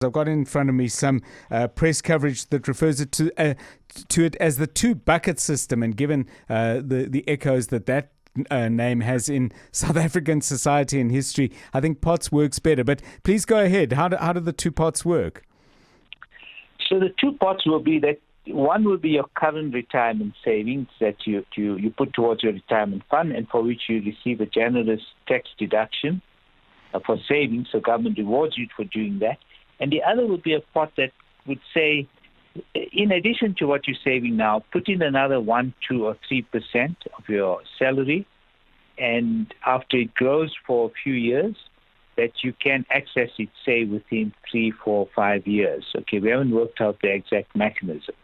I've got in front of me some press coverage that refers to it as the two bucket system, and given the echoes that name has in South African society and history, I think POTS works better. But please go ahead. How do the two POTS work? So the two pots will be that one will be your current retirement savings that you put towards your retirement fund, and for which you receive a generous tax deduction for savings. So government rewards you for doing that. And the other would be a pot that would say, in addition to what you're saving now, put in another 1, 2, or 3% of your salary, and after it grows for a few years, that you can access it, say, within 3, 4, 5 years. Okay, we haven't worked out the exact mechanism.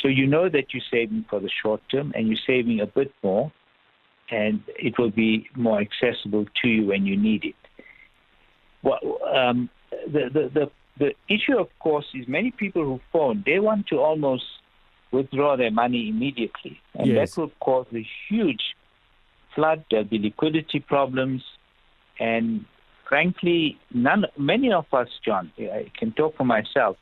So you know that you're saving for the short term, and you're saving a bit more, and it will be more accessible to you when you need it. Well, the issue, of course, is many people who phone, they want to almost withdraw their money immediately. And yes, that will cause a huge flood. There'll be liquidity problems. And frankly, many of us, John, I can talk for myself,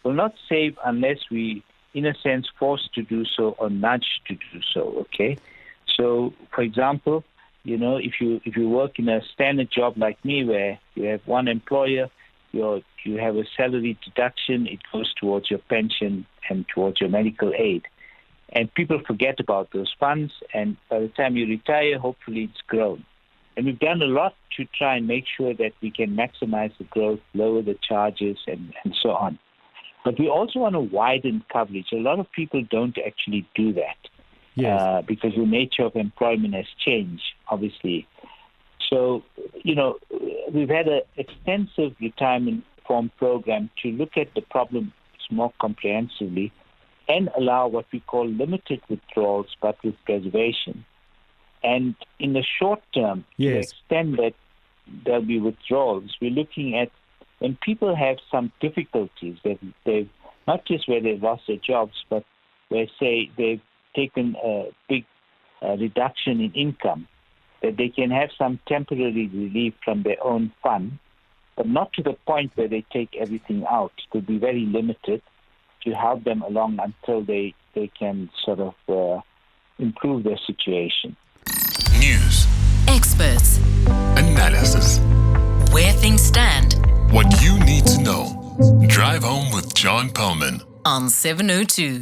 will not save unless we, in a sense, forced to do so or nudged to do so, okay? So, for example, if you work in a standard job like me where you have one employer, you have a salary deduction, it goes towards your pension and towards your medical aid. And people forget about those funds, and by the time you retire, hopefully it's grown. And we've done a lot to try and make sure that we can maximize the growth, lower the charges, and so on. But we also want to widen coverage. A lot of people don't actually do that. yes, Because the nature of employment has changed, obviously. So, we've had an extensive retirement reform program to look at the problems more comprehensively and allow what we call limited withdrawals, but with preservation. And in the short term, to the yes, extent that there'll be withdrawals, we're looking at when people have some difficulties, that they've not just where they've lost their jobs, but where, say, they've taken a big reduction in income, that they can have some temporary relief from their own fund, but not to the point where they take everything out. It could be very limited to help them along until they can sort of improve their situation. News, Experts, analysis, where things stand what you need to know. Drive home with John Perlman on 702.